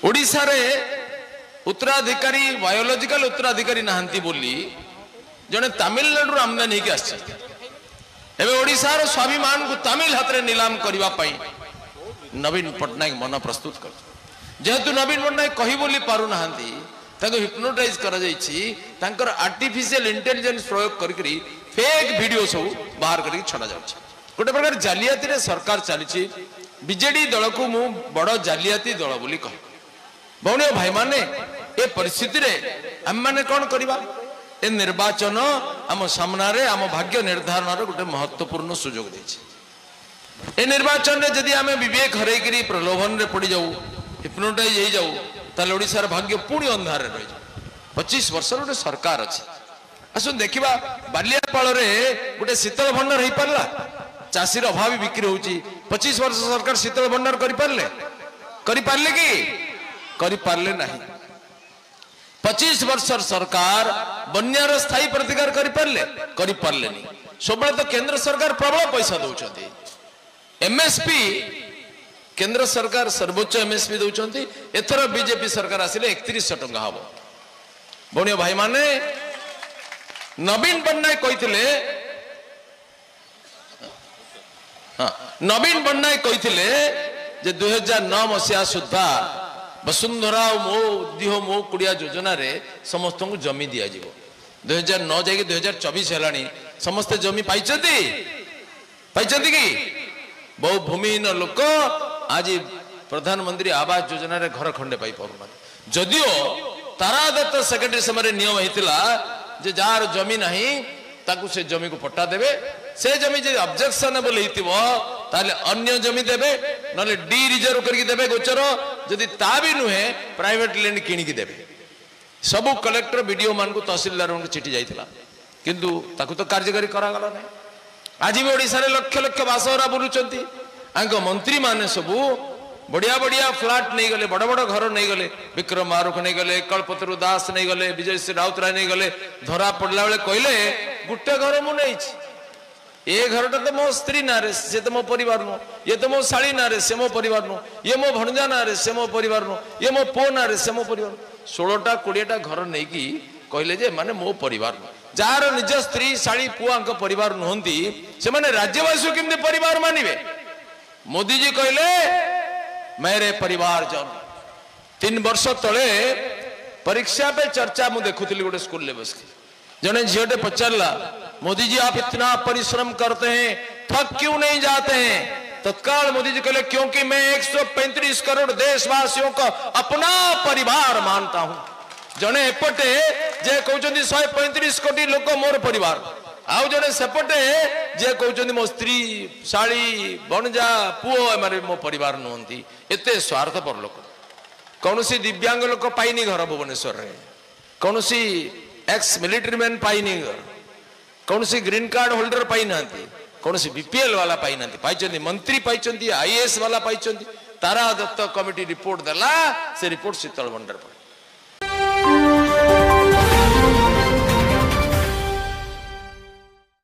ओडिशा रे उत्तराधिकारी बायोलॉजिकल उत्तराधिकारी नहांती बोली जने तमिलनाडु आमदानी होगी आसी ओडिशार स्वाभिमान को तमिल हाथ में नीलाम करने नवीन पट्टनायक मन प्रस्तुत कर जेहेतु नवीन पट्टनायक कही बोली पारु नहांती हिप्नोटाइज कर आर्टिफिशियल इंटेलिजेंस प्रयोग करी फेक वीडियो सब बाहर करके छड़ा जाउछि गोटे प्रकार जालियाती रे सरकार चली बीजेडी दल को मु बड़ जालियाती दल बोली कह भौणी भाई माने ए परिस्थिति रे हम माने कौन करबा ए निर्वाचन आम सामना रे आम भाग्य निर्धारण गोटे महत्वपूर्ण सुजोग देछि ए निर्वाचन रे यदि आम विवेक हरैकरी प्रलोभन रे पड़ी जाऊ हिप्नोटाइज हो जाऊ ताले ओडिशार भाग्य पुणी अंधार रही 25 वर्ष गोटे सरकार अच्छे आसुन देखा बालियापाल गोटे शीतल भंडार हो पारा चाषीर अभाव बिक्री होची 25 वर्ष सरकार शीतल भंडार करिपारले कि करिपारले नहीं 25 वर्ष सरकार बन्यार स्थायी प्रतिकार करिपारले नहीं सब तो केंद्र सरकार प्रबल पैसा दौरान एमएसपी केंद्र सरकार सर्वोच्च एमएसपी दौरान एथर बीजेपी सरकार आसिले 3100 टंका हम भौणी भाई माने नवीन पट्टनायक कही नवीन पट्टनायक कही 2009 मसीहा सुधा वसुंधरा मो दिह मो कुड़िया योजना रे समस्त को जमी दि जाव 2009 जाकि 2024 है समस्ते जमी पाई कि बहु भूमिहीन लोक आज प्रधानमंत्री आवास योजना रे घर खंडे पाई पार जदियो तारा दत्त सेक्रेटरी समय नियम होता जे जार जमी नहीं ताकू से जमी को पट्टा देवे से जमी जे ऑब्जेक्शनेबल होइतिबो ताले अन्य जमी देवे नले डी रिजर्व करके देवे गोचर जदि ता भी नुहे प्राइवेट लैंड किणी की देवे सबु कलेक्टर वीडियो मान को तहसीलदार को चिठी जाइथिला किंतु ताकू तो कार्यकारी करा गला नहीं आज भी ओडिसा रे लक्ष लक्ष बासहरा बुलुचंती आंक मंत्री माने सबु बढ़िया बढ़िया फ्लाट नहीं गले बड़ बड़ घर नहीं गले विक्रम मारुख नहीं गले कल्पतरु दास नहीं गले विजय श्री राउतराय नहीं गले धरा पड़ला बेले कहले गुटे घर मु नहीं ए घरटा तो मो स्त्री ना रे से तो मो परिवार नु ये तो मो साली ना रे से मो परिवार नु ये मो भणजा ना रे से मो परिवार नु ये मो पो ना रे से मो परिवार 16टा 20टा घर नहीं की कहले जे माने मो परिवार नु जार निज स्त्री साली पुआंक परिवार नुहंती से माने राज्यवासी केमते परिवार मानिबे मोदी जी कहले मेरे परिवार जन 3 वर्ष तले परीक्षा पे चर्चा मु देखुली गोटे स्कूल ले बस जने झीटे पचारला मोदी जी आप इतना परिश्रम करते हैं थक क्यों नहीं जाते हैं तत्काल मोदी जी कहले क्योंकि मैं 135 करोड़ देशवासियों का अपना परिवार मानता हूं जने एपटे जे कहउचंदी 135 कोटी लोक मोर परिवार आउ जने सेपटे जे कहउचंदी मो स्त्री साली भणजा पुओ मारे मो परिवार नहंती एते स्वार्थपर लोक कौनसी दिव्यांग लोक पाइनी घर भुवनेश्वर रे कौनसी एक्स मिलिट्री मैन पाइनी घर कौनसी ग्रीन कार्ड होल्डर पाई नांती कौनसी बीपीएल वाला पाई नांती पाइचंदी मंत्री पाइचंदी आईएएस वाला पाइचंदी तारा दत्त कमिटी रिपोर्ट देला से रिपोर्ट शीतल भंडार पर